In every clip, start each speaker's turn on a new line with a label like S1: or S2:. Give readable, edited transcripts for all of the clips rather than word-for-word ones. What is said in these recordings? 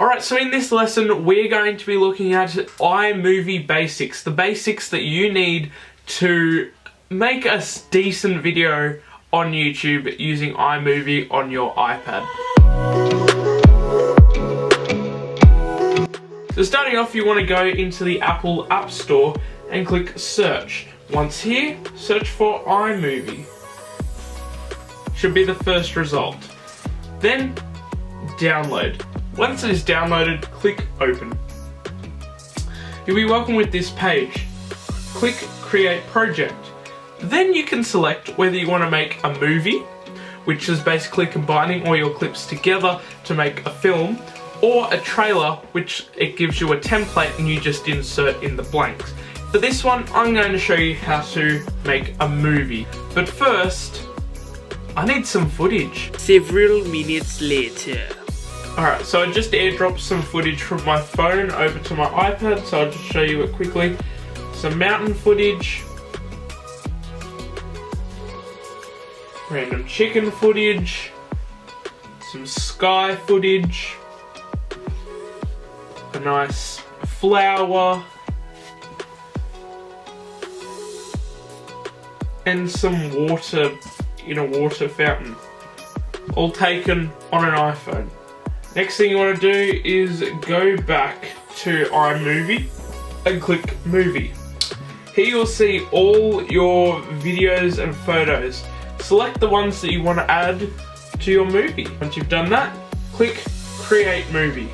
S1: Alright, so in this lesson we're going to be looking at iMovie basics, the basics that you need to make a decent video on YouTube using iMovie on your iPad. So starting off, you want to go into the Apple App Store and click search. Once here, search for iMovie. Should be the first result. Then download. Once it is downloaded, click open. You'll be welcome with this page. Click create project. Then you can select whether you want to make a movie, which is basically combining all your clips together to make a film, or a trailer, which it gives you a template and you just insert in the blanks. For this one, I'm going to show you how to make a movie. But first, I need some footage.
S2: Several minutes later.
S1: Alright, so I just airdropped some footage from my phone over to my iPad, so I'll just show you it quickly. Some mountain footage, random chicken footage, some sky footage, a nice flower, and some water in a water fountain, all taken on an iPhone. Next thing you want to do is go back to iMovie and click movie. Here you'll see all your videos and photos. Select the ones that you want to add to your movie. Once you've done that, click create movie.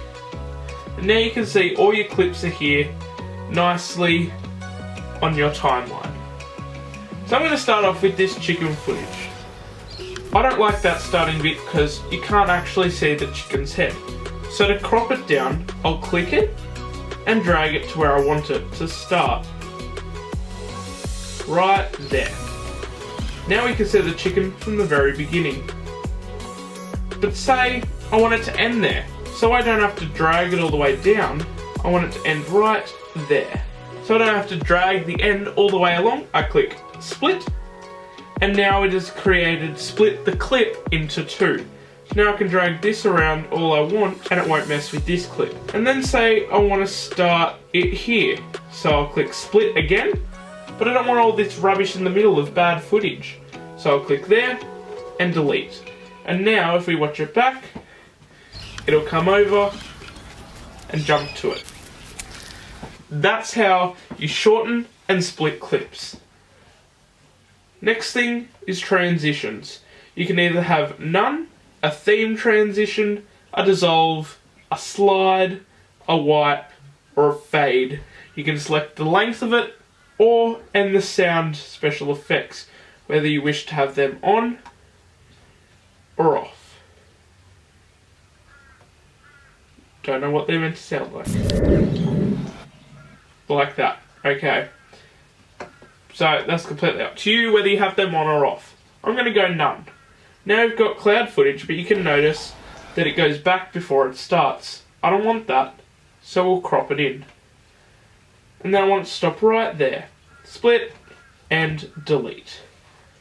S1: And now you can see all your clips are here nicely on your timeline. So I'm going to start off with this chicken footage. I don't like that starting bit because you can't actually see the chicken's head. So to crop it down, I'll click it and drag it to where I want it to start. Right there. Now we can see the chicken from the very beginning. But say I want it to end there, so I don't have to drag it all the way down. I want it to end right there. So I don't have to drag the end all the way along. I click split. And now it has split the clip into two. Now I can drag this around all I want and it won't mess with this clip. And then say I want to start it here. So I'll click split again, but I don't want all this rubbish in the middle of bad footage. So I'll click there and delete. And now if we watch it back, it'll come over and jump to it. That's how you shorten and split clips. Next thing is transitions. You can either have none, a theme transition, a dissolve, a slide, a wipe, or a fade. You can select the length of it and the sound special effects, whether you wish to have them on or off. Don't know what they're meant to sound like. Like that. Okay. So that's completely up to you whether you have them on or off. I'm going to go none. Now we've got cloud footage, but you can notice that it goes back before it starts. I don't want that, so we'll crop it in. And then I want it to stop right there. Split and delete.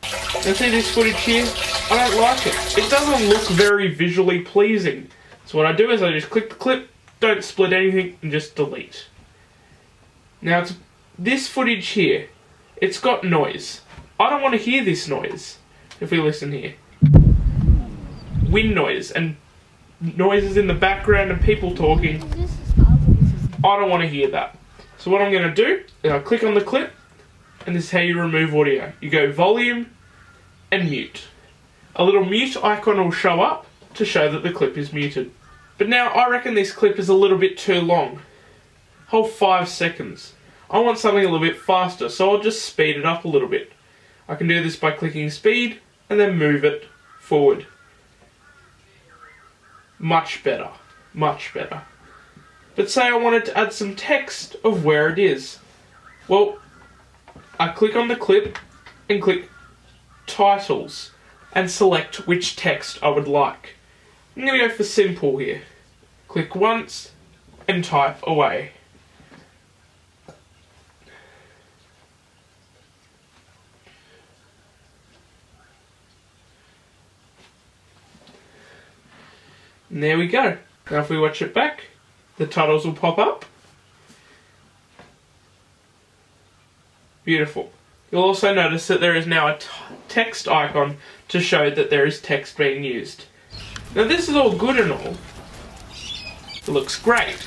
S1: Now see this footage here? I don't like it. It doesn't look very visually pleasing. So what I do is I just click the clip, don't split anything, and just delete. Now it's this footage here. It's got noise. I don't want to hear this noise. If we listen here. Wind noise and noises in the background and people talking. I don't want to hear that. So what I'm going to do is I click on the clip, and this is how you remove audio. You go volume and mute. A little mute icon will show up to show that the clip is muted. But now I reckon this clip is a little bit too long. Whole 5 seconds. I want something a little bit faster, so I'll just speed it up a little bit. I can do this by clicking speed and then move it forward. Much better. Much better. But say I wanted to add some text of where it is. Well, I click on the clip and click titles and select which text I would like. I'm going to go for simple here. Click once and type away. And there we go. Now if we watch it back, the titles will pop up. Beautiful. You'll also notice that there is now a text icon to show that there is text being used. Now this is all good and all. It looks great.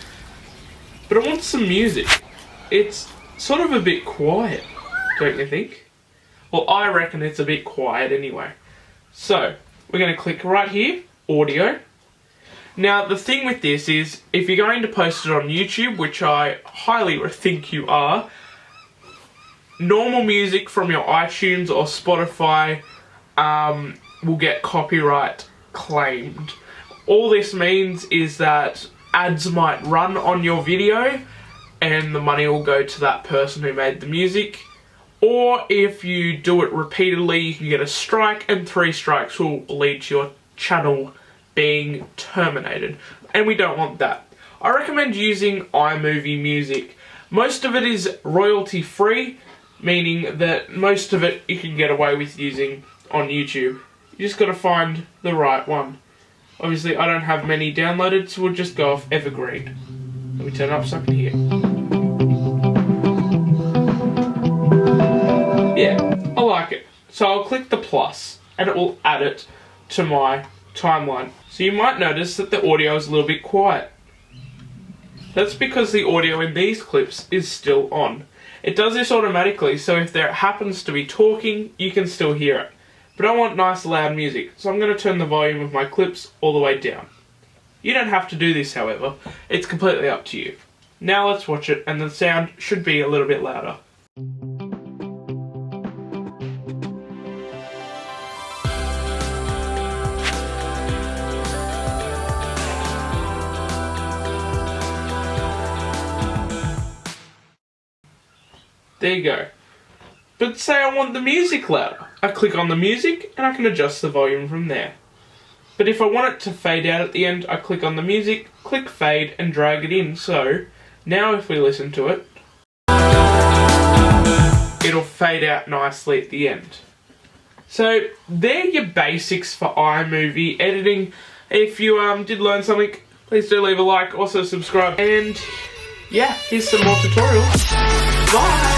S1: But I want some music. It's sort of a bit quiet, don't you think? Well, I reckon it's a bit quiet anyway. So, we're going to click right here, audio. Now, the thing with this is, if you're going to post it on YouTube, which I highly think you are, normal music from your iTunes or Spotify will get copyright claimed. All this means is that ads might run on your video and the money will go to that person who made the music. Or if you do it repeatedly, you can get a strike, and 3 strikes will lead to your channel being terminated. And we don't want that. I recommend using iMovie music. Most of it is royalty free, meaning that most of it you can get away with using on YouTube. You just got to find the right one. Obviously I don't have many downloaded, so we'll just go off Evergreen. Let me turn it up so I can hear. Yeah, I like it. So I'll click the plus and it will add it to my timeline. So you might notice that the audio is a little bit quiet. That's because the audio in these clips is still on. It does this automatically, so if there happens to be talking, you can still hear it. But I want nice loud music, so I'm going to turn the volume of my clips all the way down. You don't have to do this, however. It's completely up to you. Now let's watch it, and the sound should be a little bit louder. There you go. But say I want the music louder. I click on the music and I can adjust the volume from there. But if I want it to fade out at the end, I click on the music, click fade and drag it in. So now if we listen to it, it'll fade out nicely at the end. So they're your basics for iMovie editing. If you did learn something, please do leave a like, also subscribe, and yeah, here's some more tutorials. Bye!